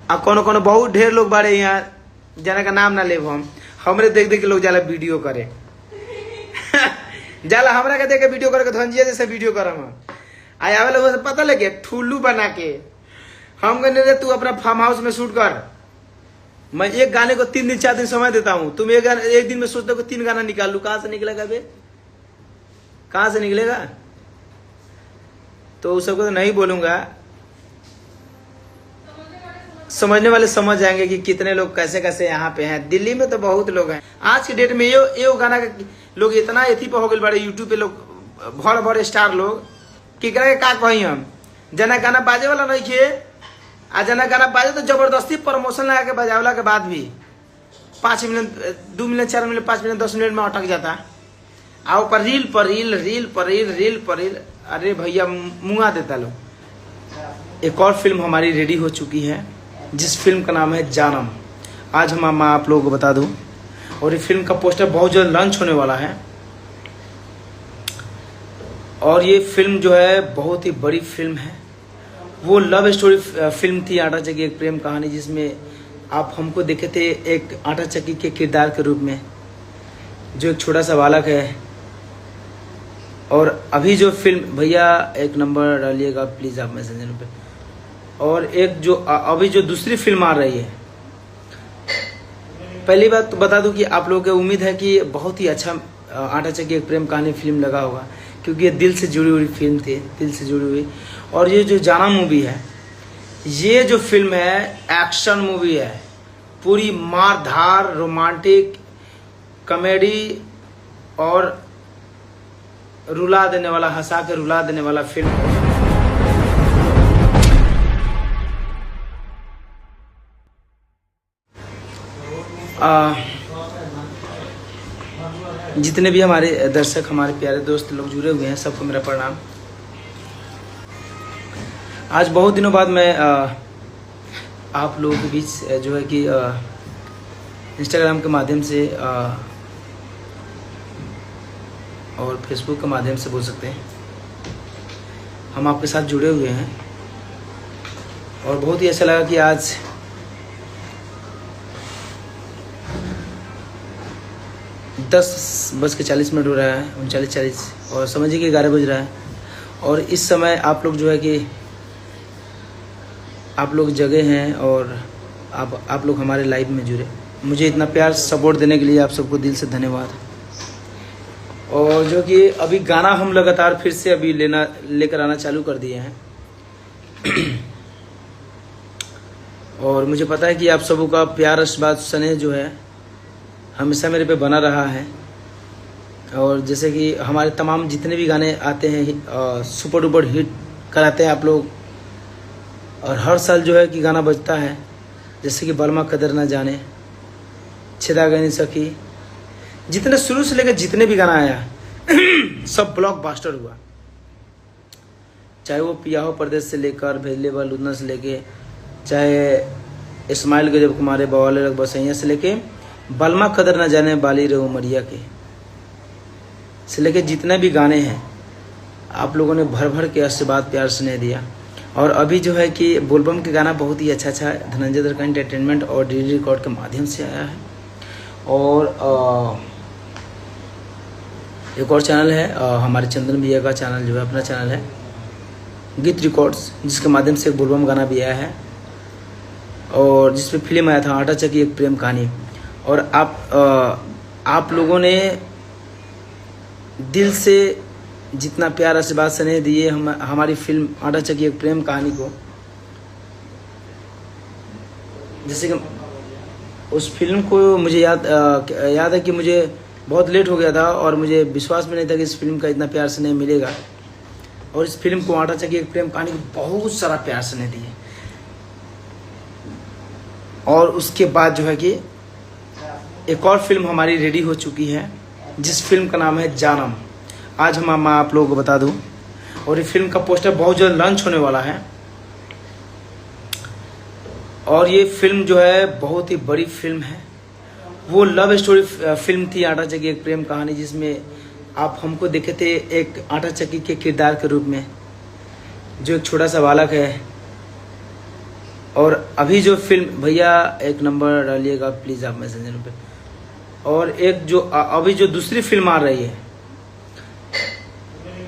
आ कोनो कोनो बहुत ढेर लोग बाड़े यहाँ जना का नाम ना लेब हम हमरे देख देख के लोग जाला वीडियो करे जाला हमरा के देख के वीडियो करे के धनजिया जैसे वीडियो करम आया वाले लोगों से पता लगे ठुल्लू बना के हम कहने रे तू अपना फार्म हाउस में शूट कर। मैं एक गाने को 3 दिन 4 दिन समय देता हूँ, तुम एक दिन में सोचते हो 3 गाना निकाल लू, कहाँ से निकलेगा बे, कहाँ से निकलेगा। तो उस सबको तो नहीं बोलूंगा, समझने वाले समझ जाएंगे कि कितने लोग कैसे कैसे यहाँ पे हैं। दिल्ली में तो बहुत लोग हैं आज के डेट में। ये गाना का लोग इतना एथी पे हो गए बड़े यूट्यूब पे लोग बड़े बड़े स्टार लोग कि का कही हम जना गाना बाजे वाला नहीं खे आ जना गाना बाजे तो जबरदस्ती प्रमोशन लगा के बजावला के बाद भी 5 minute 2 minute 4 minute 5 minute 10 minute में अटक जाता। आओ पर रील पर रील रील पर रील रील पर रील, अरे भैया मुंगा देता लोग। एक और फिल्म हमारी रेडी हो चुकी है जिस फिल्म का नाम है जानम। आज हम आप लोगों को बता दूं, और ये फिल्म का पोस्टर बहुत जल्द लॉन्च होने वाला है। और ये फिल्म जो है बहुत ही बड़ी फिल्म है। वो लव स्टोरी फिल्म थी आटा चक्की एक प्रेम कहानी, जिसमें आप हमको देखे थे एक आटा चक्की के किरदार के रूप में, जो एक छोटा सा बालक है। और अभी जो फिल्म, भैया एक नंबर डालिएगा प्लीज़ आप मैसेंजर पे। और एक जो अभी जो दूसरी फिल्म आ रही है, पहली बात तो बता दूं कि आप लोगों को उम्मीद है कि बहुत ही अच्छा आटा चक्की एक प्रेम कहानी फिल्म लगा होगा, क्योंकि ये दिल से जुड़ी हुई फिल्म थी, दिल से जुड़ी हुई। और ये जो जाना मूवी है, ये जो फिल्म है एक्शन मूवी है, पूरी मार धार रोमांटिक कॉमेडी और रुला देने वाला, हंसा के रुला देने वाला फिल्म है। जितने भी हमारे दर्शक, हमारे प्यारे दोस्त लोग जुड़े हुए हैं, सबको मेरा प्रणाम। आज बहुत दिनों बाद मैं आप लोगों के बीच जो है कि इंस्टाग्राम के माध्यम से और फेसबुक के माध्यम से बोल सकते हैं, हम आपके साथ जुड़े हुए हैं। और बहुत ही अच्छा लगा कि आज 10:40 हो रहा है, 39:40, और समझिए कि 11 बज रहा है। और इस समय आप लोग जो है कि आप लोग जगह हैं और आप लोग हमारे लाइव में जुड़े। मुझे इतना प्यार सपोर्ट देने के लिए आप सबको दिल से धन्यवाद। और जो कि अभी गाना हम लगातार फिर से अभी लेकर आना चालू कर दिए हैं और मुझे पता है कि आप सबों का प्यार आशीर्वाद स्नेह जो है हमेशा मेरे पे बना रहा है। और जैसे कि हमारे तमाम जितने भी गाने आते हैं सुपर डुपर हिट कराते हैं आप लोग। और हर साल जो है कि गाना बजता है, जैसे कि बलमा कदर ना जाने, छिदा गई सखी, जितने शुरू से लेकर जितने भी गाना आया सब ब्लॉकबस्टर हुआ। चाहे वो पिया हो परदेश से लेकर भेजले बा लुधना से लेके, चाहे इस्माइल गजब कुमारे बवाले रग बसैया से लेके बलमा कदर न जाने बाली रे उमरिया के से लेके जितने भी गाने हैं आप लोगों ने भर भर के आशीर्वाद प्यार स्नेह दिया। और अभी जो है कि बोलबम के गाना बहुत ही अच्छा धनंजय दर का एंटरटेनमेंट और डीडी रिकॉर्ड के माध्यम से आया है। और एक और चैनल है हमारे चंदन भैया का चैनल, जो है अपना चैनल है गीत रिकॉर्ड्स, जिसके माध्यम से एक बोलबम गाना भी आया है और जिसपे फिल्म आया था आटा चक्की एक प्रेम कहानी। और आप लोगों ने दिल से जितना प्यार आशीर्वाद स्नेह दिए हमारी फिल्म आटा चक्की एक प्रेम कहानी को, जैसे कि उस फिल्म को मुझे याद है कि मुझे बहुत लेट हो गया था और मुझे विश्वास में नहीं था कि इस फिल्म का इतना प्यार स्नेह मिलेगा। और इस फिल्म को आटा चक्की एक प्रेम कहानी को बहुत सारा प्यार स्नेह दिए। और उसके बाद जो है कि एक और फिल्म हमारी रेडी हो चुकी है जिस फिल्म का नाम है जानम। आज हम आप लोगों को बता दूं, और ये फिल्म का पोस्टर बहुत जल्द लॉन्च होने वाला है। और ये फिल्म जो है बहुत ही बड़ी फिल्म है। वो लव स्टोरी फिल्म थी आटा चक्की एक प्रेम कहानी, जिसमें आप हमको देखे थे एक आटा चक्की के किरदार के रूप में, जो एक छोटा सा बालक है। और अभी जो फिल्म, भैया एक नंबर डालिएगा प्लीज़ आप मैसेंजर पे। और एक जो अभी जो दूसरी फिल्म आ रही है,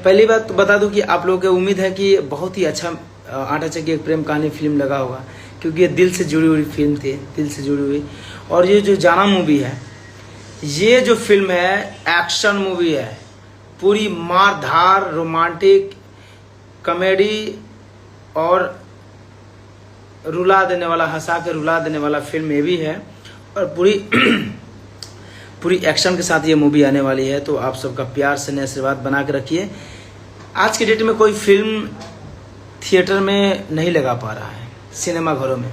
पहली बात तो बता दूं कि आप लोगों को उम्मीद है कि बहुत ही अच्छा आटा चक्की एक प्रेम कहानी फिल्म लगा होगा, क्योंकि ये दिल से जुड़ी हुई फिल्म थी, दिल से जुड़ी हुई। और ये जो जाना मूवी है, ये जो फिल्म है एक्शन मूवी है, पूरी मार धार, रोमांटिक, कॉमेडी और रुला देने वाला, हंसा के रुला देने वाला फिल्म ये भी है। और पूरी पूरी एक्शन के साथ ये मूवी आने वाली है। तो आप सबका प्यार से आशीर्वाद बना के रखिए। आज के डेट में कोई फिल्म थिएटर में नहीं लगा पा रहा है, सिनेमा घरों में,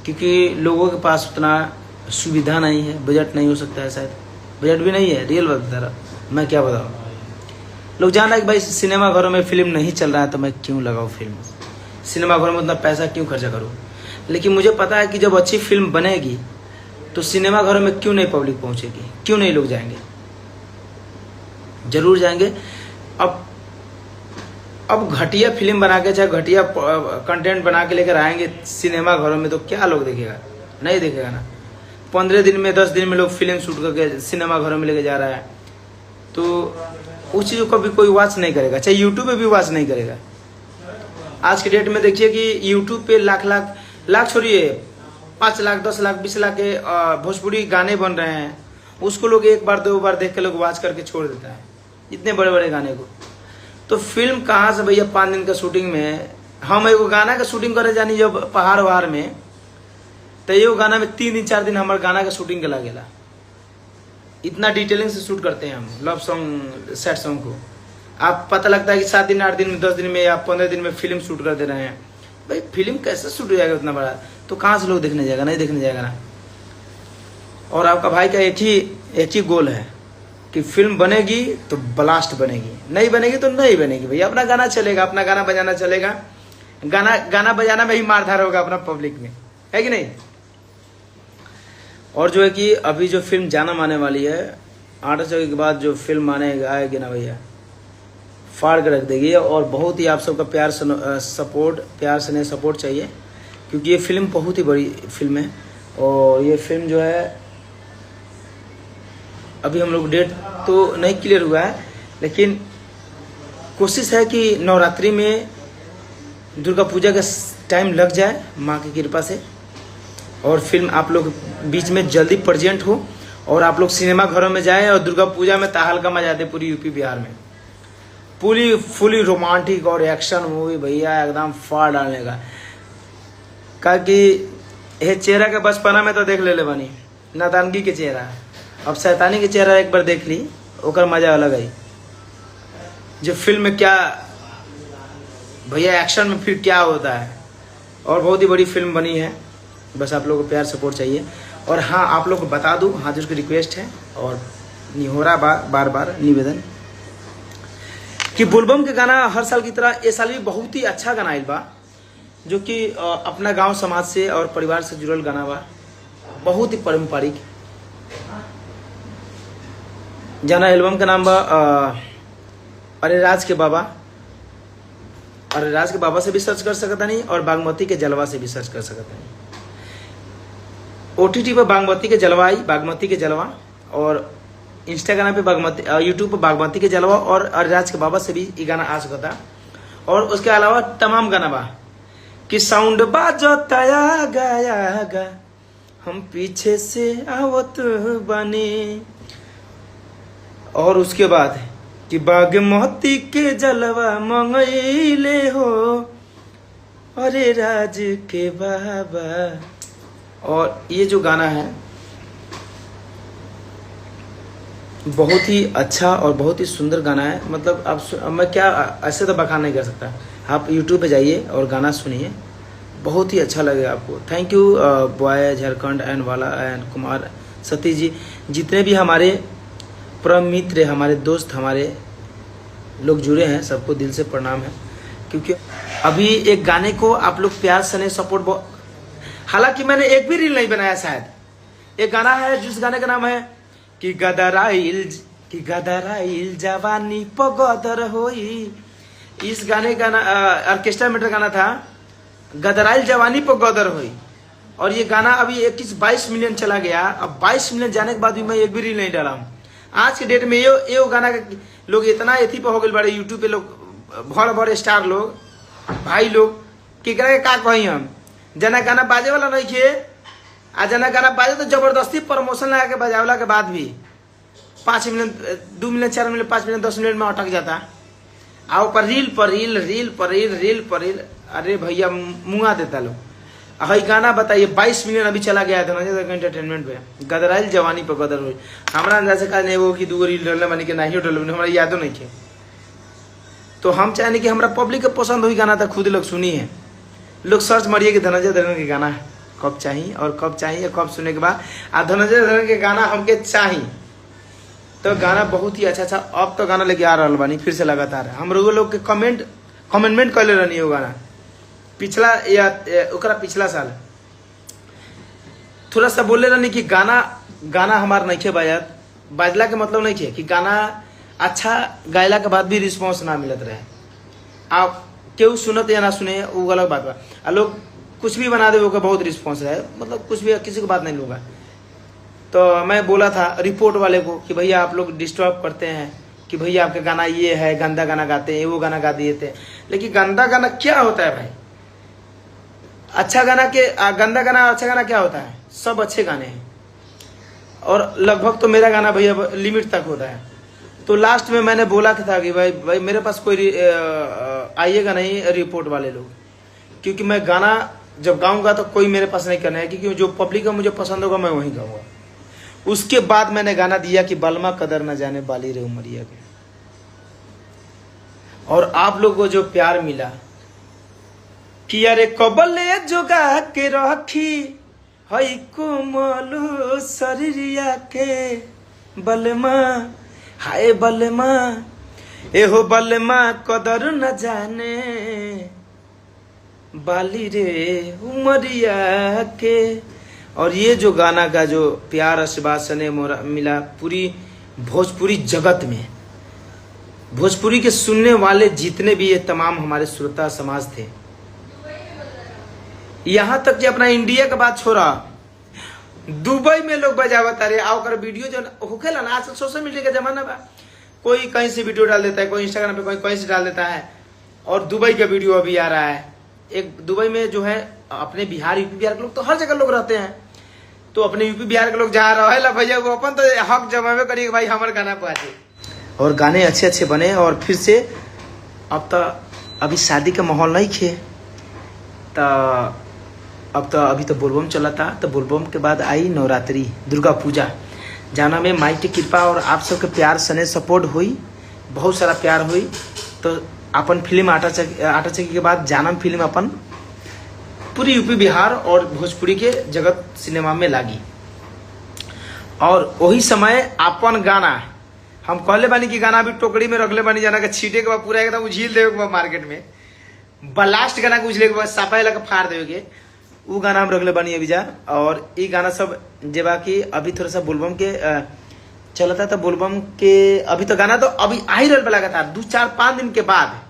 क्योंकि लोगों के पास उतना सुविधा नहीं है, बजट नहीं हो सकता है, शायद बजट भी नहीं है। रियल बात बता रहा, मैं क्या बताऊँ। लोग जान रहे हैं कि भाई सिनेमा घरों में फिल्म नहीं चल रहा है तो मैं क्यों लगाऊँ फिल्म, सिनेमा घरों में उतना पैसा क्यों खर्चा करूँ। लेकिन मुझे पता है कि जब अच्छी फिल्म बनेगी तो सिनेमा घरों में क्यों नहीं पब्लिक पहुंचेगी, क्यों नहीं लोग जाएंगे, जरूर जाएंगे। अब घटिया फिल्म बना के, चाहे घटिया कंटेंट बना के लेकर आएंगे सिनेमा घरों में, तो क्या लोग देखेगा, नहीं देखेगा ना। 15 दिन में 10 दिन में लोग फिल्म शूट करके सिनेमा घरों में लेके जा रहा है, तो उस चीज़ को भी कोई वॉच नहीं करेगा, चाहे यूट्यूब पे भी वॉच नहीं करेगा। आज के डेट में देखिए कि यूट्यूब पे लाख छोड़िए, 5 लाख 10 लाख 20 लाख के भोजपुरी गाने बन रहे हैं, उसको लोग एक बार 2 बार देख के लोग वॉच करके छोड़ देता है, इतने बड़े बड़े गाने को। तो फिल्म कहाँ से भैया 5 दिन का शूटिंग में, हम एगो गाना का शूटिंग करे जानी जब पहाड़ वहाड़ में, तो ये गाना में 3 दिन 4 दिन हमारे गाना का शूटिंग के लागेला। इतना डिटेलिंग से शूट करते हैं हम लव सॉन्ग, सैड सॉन्ग को। आप पता लगता है कि 7 दिन 8 दिन में 10 दिन में या 15 दिन में फिल्म शूट कर दे रहे हैं। भाई फिल्म कैसे शूट हो जाएगा उतना बड़ा, तो कहाँ से लोग देखने जाएगा, नहीं देखने जाएगा ना। और आपका भाई का एक ही गोल है कि फिल्म बनेगी तो ब्लास्ट बनेगी, नहीं बनेगी तो नहीं बनेगी। भैया अपना गाना चलेगा, अपना गाना बजाना चलेगा, गाना बजाना में ही मारधार होगा अपना पब्लिक में, है कि नहीं। और जो है कि अभी जो फिल्म जानम आने वाली है, आटा चक्की के बाद जो फिल्म आएगी ना भैया, फाड़ के रख देगी। और बहुत ही आप सबका प्यार से सपोर्ट चाहिए, क्योंकि ये फिल्म बहुत ही बड़ी फिल्म है। और ये फिल्म जो है अभी हम लोग डेट तो नहीं क्लियर हुआ है, लेकिन कोशिश है कि नवरात्रि में दुर्गा पूजा का टाइम लग जाए माँ की कृपा से, और फिल्म आप लोग बीच में जल्दी प्रेजेंट हो और आप लोग सिनेमा घरों में जाएं और दुर्गा पूजा में तहलका मचा दे पूरी यूपी बिहार में। पूरी फुली रोमांटिक और एक्शन मूवी भैया, एकदम फाड़ डालने का कि ये चेहरा के बचपना में तो देख ले बनी नादानगी के चेहरा, अब शैतानी के चेहरा एक बार देख ली, ओकर मजा अलग है। जो फिल्म में क्या भैया, एक्शन में फिर क्या होता है। और बहुत ही बड़ी फिल्म बनी है, बस आप लोगों को प्यार सपोर्ट चाहिए। और हाँ, आप लोग को बता दूं, हाँ जो रिक्वेस्ट है और निहोरा बार बार निवेदन कि बोलबम के गाना हर साल की तरह ये साल भी बहुत ही अच्छा गाना आइल बा, जो कि अपना गांव समाज से और परिवार से जुड़ल गाना बा, बहुत ही पारंपरिक जाना। एल्बम का नाम बा अरे राज के बाबा, अरे राज के बाबा से भी सर्च कर सकता नहीं, और बागमती के जलवा से भी सर्च कर सकता नहीं। OTT पर बागमती के जलवा आई, बागमती के जलवा, और इंस्टाग्राम पे बागमती, यूट्यूब पर बागमती के जलवा, और अरिराज के बाबा से भी ये गाना आ सकता था। और उसके अलावा तमाम गाना बा कि साउंड बाजो तया गया हम पीछे से आवत बने, और उसके बाद कि बागमती के जलवा मंगैले हो अरे राज के बाबा। और ये जो गाना है बहुत ही अच्छा और बहुत ही सुंदर गाना है। मतलब आप मैं क्या ऐसे तो बखान नहीं कर सकता, आप YouTube पे जाइए और गाना सुनिए, बहुत ही अच्छा लगेगा आपको। Thank you boy Jharkhand and वाला एंड कुमार सतीश जी, जितने भी हमारे परम मित्र, हमारे दोस्त, हमारे लोग जुड़े हैं, सबको दिल से प्रणाम है। क्योंकि अभी एक गाने को आप लोग प्यार से सपोर्ट, हालांकि मैंने एक भी रील नहीं बनाया शायद। एक गाना है जिस गाने का नाम है कि गदराइल जवानी पगदर होई। इस गाने का ऑर्केस्ट्रा मेटर गाना था, गदराइल जवानी पर गदर हुई। और ये गाना अभी 21-22 मिलियन चला गया। अब 22 मिलियन जाने के बाद भी मैं एक भी रील नहीं डाला हूँ। आज के डेट में ये गाना लोग इतना एथी पर हो गए बड़े यूट्यूब पे लोग बड़े बड़े स्टार लोग भाई लोग केकरा के का कही हम जना गाना बाजे वाला नहीं खे आ जना गाना बाजे तो जबरदस्ती प्रमोशन लगा के बजावला के बाद भी 5 million 2 million 4 million 5 million 10 million में अटक जाता। आओ पर रील पर रील रील पर रील रील पर रील। अरे भैया मुँगा देता लोग। हई गाना बताइए 22 मिलियन अभी चला गया था एंटरटेनमेंट पे। गदराइल जवानी पर गदर हुई। हमारा अंदाजा का नहीं वो कि 2 रील डलने मानी के नहीं डल हमारा यादों नहीं थे। तो हम चाहें कि हमारा पब्लिक के पसंद हुई गाना था खुद लोग सुनी है। लोग सर्च मारिए कि धनंजय धरन के गाना कब चाहिए और कब चाहिए कब सुनने के बाद धनंजय धरन के गाना हमके चाहिए। तो गाना बहुत ही अच्छा। अब तो गाना लेके आ रहा बानी फिर से लगातार। हम लोग के कमेंटमेंट कर ले रहनी हो गाना पिछला या ओकरा पिछला साल थोड़ा सा बोले रहनी कि गाना हमार नहीं खे बाजला के मतलब नहीं खे कि गाना अच्छा गायला के बाद भी रिस्पांस ना मिलत रहे। आप केहू सुनत या ना सुने वो अलग बात बा। लोग कुछ भी बना दे वो बहुत रिस्पांस रहे मतलब कुछ भी किसी को बात नहीं लूँगा। तो मैं बोला था रिपोर्ट वाले को कि भैया आप लोग डिस्टर्ब करते हैं कि भैया आपका गाना ये है गंदा गाना गाते हैं वो गाना गा दिए थे। लेकिन गंदा गाना क्या होता है भाई? अच्छा गाना के गंदा गाना अच्छा गाना क्या होता है? सब अच्छे गाने हैं और लगभग तो मेरा गाना भैया लिमिट तक होता है। तो लास्ट में मैंने बोला था कि भाई मेरे पास कोई आइएगा नहीं रिपोर्ट वाले लोग, क्योंकि मैं गाना जब गाऊंगा तो कोई मेरे पास नहीं करना है, क्योंकि जो पब्लिक का मुझे पसंद होगा मैं वही गाऊंगा। उसके बाद मैंने गाना दिया कि बलमा कदर न जाने बाली रे उमरिया के। और आप लोग को जो प्यार मिला कि अरे कबले जोगा के रखी हई कोमलू शरीरिया के बलमा हाय बलमा एहो बलमा कदर न जाने बाली रे उमरिया के। और ये जो गाना का जो प्यार आशीर्वाद सने मिला पूरी भोजपुरी जगत में, भोजपुरी के सुनने वाले जितने भी ये तमाम हमारे श्रोता समाज थे, यहाँ तक कि अपना इंडिया का बात छोड़ा दुबई में लोग बजावत रहे। आओ कर वीडियो जो होखेला ना, आजकल सोशल मीडिया का जमाना बा, कोई कहीं से वीडियो डाल देता है, कोई इंस्टाग्राम पे कोई कहीं से डाल देता है। और दुबई का वीडियो अभी आ रहा है। एक दुबई में जो है अपने बिहार यूपी बिहार के लोग तो हर जगह लोग रहते हैं, तो अपने यूपी बिहार के लोग जहाँ रहे भैया वो अपन तो हक जमावे करिए भाई हमारे गाना पहुंचे। और गाने अच्छे अच्छे बने। और फिर से अब तो अभी शादी का माहौल नहीं खे, तो अब तो अभी तो बोलबम चला था। तो बोलबम के बाद आई नवरात्रि दुर्गा पूजा, जाना में माई की कृपा और आप सबके प्यार सने सपोर्ट हुई, बहुत सारा प्यार हुई। तो अपन फिल्म आटा चक्की के बाद जानम फिल्म अपन पूरी यूपी बिहार और भोजपुरी के जगत सिनेमा में लागी। और वही समय अपन गाना हम कहले बानी कि गाना अभी टोकरी में रखले बानी, जाना के छीटे के बाद पूरा एकदम उझील देवे के बाद मार्केट में ब्लास्ट गाना के उछले के बाद साफा लगा फाड़ देवे के, वो गाना हम रखले बानी अभी जा। और ये गाना सब जे बाकी अभी थोड़ा सा बोलबम के चलता था, बोलबम के अभी तो गाना तो अभी आ ही रहल लगा था। 2-4-5 दिन के बाद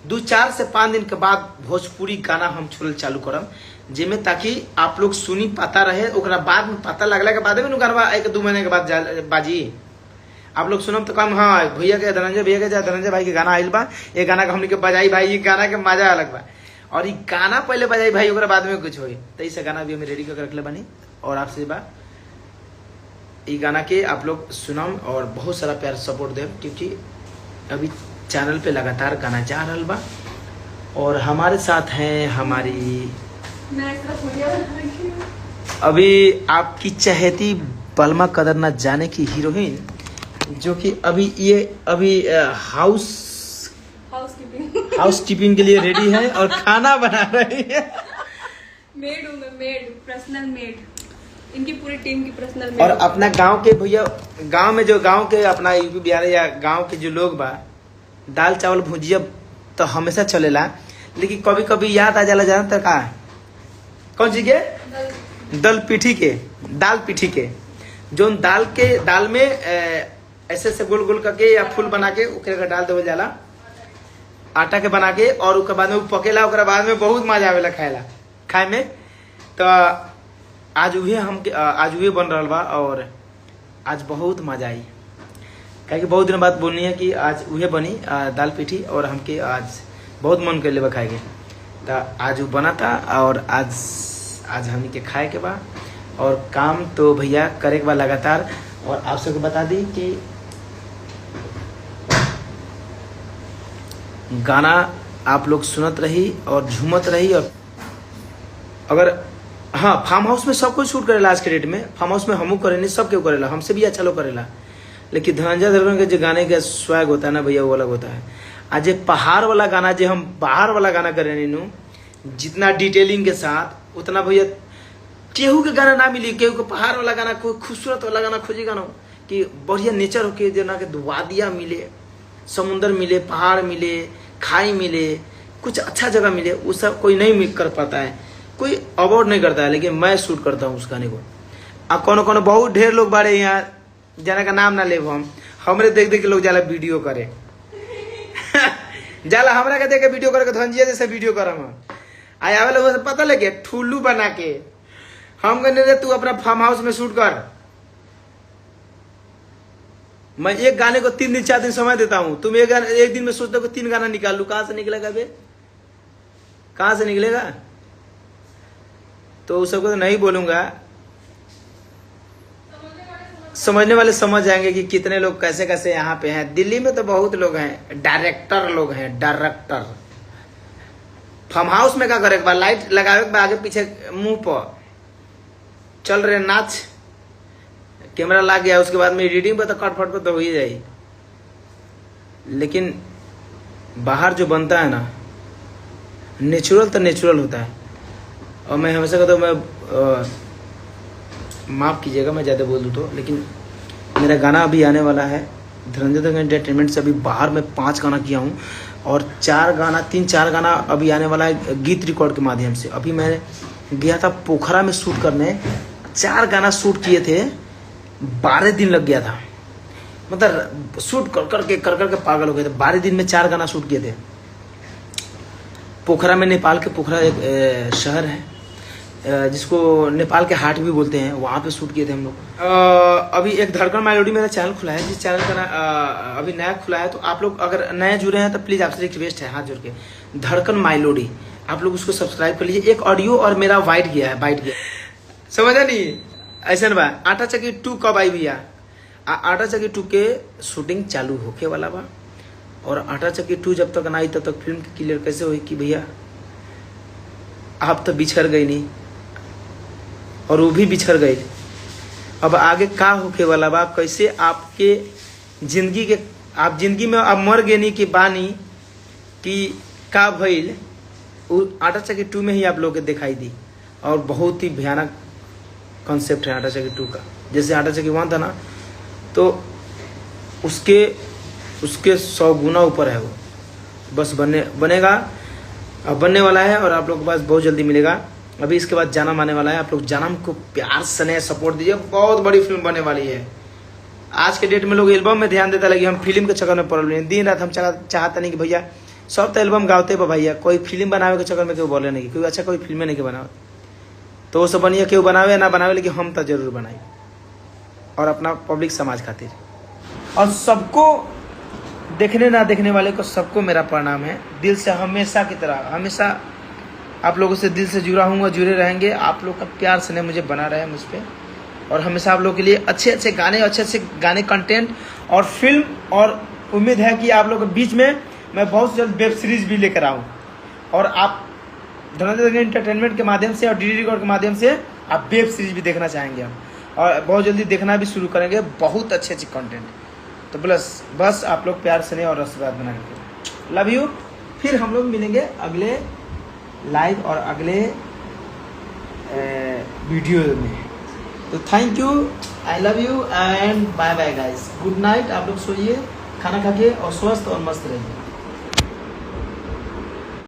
2-4 से 5 दिन के बाद भोजपुरी गाना हम छोड़ल चालू करम, जिसमें ताकि आप लोग सुनी पता रहे। ओकरा बाद में पता लगला के बाद में गाना 1-2 महीने के बाद बाजी आप लोग सुनम तो कम हाँ भैया के धनंजय भैया के धनंजय भाई के गाना आइल बा, ये गाना के हमने के बजाई भाई, ये गाना के मजा अलग बा। और ये गाना पहले बजाई भाई ओकरा बाद में कुछ होई, तो इस गाना भी हमें रेडी करके रखले बानी। और आपसे बा ये गाना के आप लोग सुनम और बहुत सारा प्यार सपोर्ट देव, क्योंकि अभी चैनल पे लगातार गाना जा रहा बा। और हमारे साथ हैं हमारी अभी आपकी चहेती बलमा कदर न जाने की हीरोइन, जो कि अभी हाउस कीपिंग के लिए रेडी है और खाना बना रही है। मेड हूँ मैं, मेड, पर्सनल मेड, इनकी पूरी टीम की पर्सनल मेड। और अपना गांव के भैया, गांव में जो गांव के अपना यूपी बिहार या गांव के जो लोग बा, दाल चावल भुजिया तो हमेशा चलेला, लेकिन कभी कभी याद आ जाला जाना तो का कौन चीज के दाल पीठी के जो दाल में ऐसे गोल गोल करके या फूल बना के ओकरे डाल देवल जाला। आटा के बना के और उसके बाद में वो पकेला, उसके बाद में बहुत मजा आवेला खाए में। तो आज उहे बन रहा बा और आज बहुत मजा आई, क्या बहुत दिन बाद बोलनी है कि आज उहे बनी दाल पीठी और हमके आज बहुत मन कर ले खाए के। तो आज वो बना था और आज हम के खाए के बाद और काम तो भैया करे के बाद लगातार। और आप सबको बता दी कि गाना आप लोग सुनत रही और झूमत रही। और अगर हाँ, फार्म हाउस में सब कुछ शूट करेला आज के डेट में। फार्म हाउस में हमू करें, सब क्यों करेला, हमसे भी अच्छा लोग करेला। लेकिन धनंजय धर्म के जो गाने का स्वैग होता है ना भैया, वो अलग होता है। आज ये पहाड़ वाला गाना जो हम बाहर वाला गाना कर रहे हैं, जितना डिटेलिंग के साथ उतना भैया केहू के गाना ना मिली। केहू को पहाड़ वाला गाना, कोई खूबसूरत वाला गाना खोजी गाना कि बढ़िया नेचर होके जना के वादियाँ मिले, समुंदर मिले, पहाड़ मिले, खाई मिले, कुछ अच्छा जगह मिले, वो सब कोई नहीं कर पाता है, कोई अवार्ड नहीं करता है। लेकिन मैं शूट करता हूँ उस गाने को। अब कोनो बहुत ढेर लोग बारे यहाँ, जना का नाम ना ले, हमरे देख देख के लोग जाला वीडियो करे जाला हमरा के देख के वीडियो करे, धनजिया जैसे वीडियो करम आवे लोग पता लगे ठुल्लू बना के। हम कहने रे तू अपना फार्म हाउस में शूट कर। मैं एक गाने को 3 दिन 4 दिन समय देता हूं, तुम एक दिन में सोचते हो 3 गाना निकाल लू, कहां से निकलेगा बे, कहां से निकलेगा। तो उस सबको तो नहीं बोलूंगा, समझने वाले समझ जाएंगे कि कितने लोग कैसे कैसे यहाँ पे हैं। दिल्ली में तो बहुत लोग हैं, डायरेक्टर लोग हैं, डायरेक्टर। फार्म हाउस में क्या करे, एक बार लाइट लगावे के आगे पीछे मुंह पर चल रहे नाच, कैमरा लग गया, उसके बाद में एडिटिंग पे तो कटफट पे तो हो ही जाए। लेकिन बाहर जो बनता है ना, नेचुरल तो नेचुरल होता है। और मैं हमेशा कहता हूँ, मैं माफ़ कीजिएगा मैं ज़्यादा बोल दूँ तो, लेकिन मेरा गाना अभी आने वाला है धनंजय धर्म एंटरटेनमेंट से। अभी बाहर में 5 गाना किया हूँ और 3-4 गाना अभी आने वाला है गीत रिकॉर्ड के माध्यम से। अभी मैं गया था पोखरा में शूट करने, 4 गाना शूट किए थे, 12 दिन लग गया था। मतलब शूट कर करके पागल हो गए थे। 12 दिन में 4 गाना शूट किए थे। पोखरा में, नेपाल के पोखरा एक शहर है जिसको नेपाल के हाट भी बोलते हैं, वहाँ पे शूट किए थे हम लोग। अभी एक धड़कन मेलोडी मेरा चैनल खुला है, जिस चैनल का अभी नया खुला है। तो आप लोग अगर नए जुड़े हैं तो प्लीज़ आपसे रिक्वेस्ट है हाथ जोड़ के, धड़कन मेलोडी आप लोग उसको सब्सक्राइब कर लीजिए। एक ऑडियो और मेरा बाइट गया समझा नहीं ऐसा बा। आटा चक्की 2 कब आई भैया, आटा चक्की 2 के शूटिंग चालू होके वाला बा। और आटा चक्की 2 जब तक ना आई तब तक फिल्म क्लियर कैसे हुई कि भैया आप तो बिछड़ गई नहीं और वो भी बिछड़ गई। अब आगे का होके वाला बा, कैसे आपके जिंदगी के, आप जिंदगी में अब मर गए नहीं कि बानी कि का भइल, आटा चक्की 2 में ही आप लोग के दिखाई दी। और बहुत ही भयानक कॉन्सेप्ट है आटा चक्की 2 का। जैसे आटा चक्की 1 था ना, तो उसके 100 गुना ऊपर है वो। बस बनेगा, अब बनने वाला है और आप लोग के पास बहुत जल्दी मिलेगा। अभी इसके बाद जानम आने वाला है। आप लोग जानम को प्यार स्नेह सपोर्ट दीजिए, बहुत बड़ी फिल्म बनने वाली है। आज के डेट में लोग एल्बम में ध्यान देता लगे, हम फिल्म के चक्कर में पड़ रहे हैं। दिन रात हम चाहते नहीं कि भैया सब तो एल्बम गाते पर भैया कोई फिल्म बनावे के चक्कर में क्यों बोले नहीं, कोई अच्छा कोई फिल्में नहीं बनावे। तो वो सब बनिए, क्यों बनावे ना बनावे, लेकिन हम तो जरूर बनाए और अपना पब्लिक समाज खातिर। और सबको देखने ना देखने वाले को सबको मेरा प्रणाम है दिल से। हमेशा की तरह हमेशा आप लोगों से दिल से जुड़ा हूँ, जुड़े रहेंगे। आप लोग का प्यार स्नेह मुझे बना रहे मुझ पर, और हमेशा आप लोगों के लिए अच्छे गाने कंटेंट और फिल्म। और उम्मीद है कि आप लोगों के बीच में मैं बहुत जल्द वेब सीरीज भी लेकर आऊँ और आप धनंजय एंटरटेनमेंट के माध्यम से और डीडी रिकॉर्ड के माध्यम से आप वेब सीरीज भी देखना चाहेंगे हम, और बहुत जल्दी देखना भी शुरू करेंगे, बहुत अच्छे कंटेंट। तो बस आप लोग प्यार स्नेह और आशीर्वाद बना के लव यू। फिर हम लोग मिलेंगे अगले लाइव और अगले वीडियो में। तो thank you, I love you and bye bye guys, good night. आप लोग सोइए, खाना खा के और स्वस्थ और मस्त रहिए।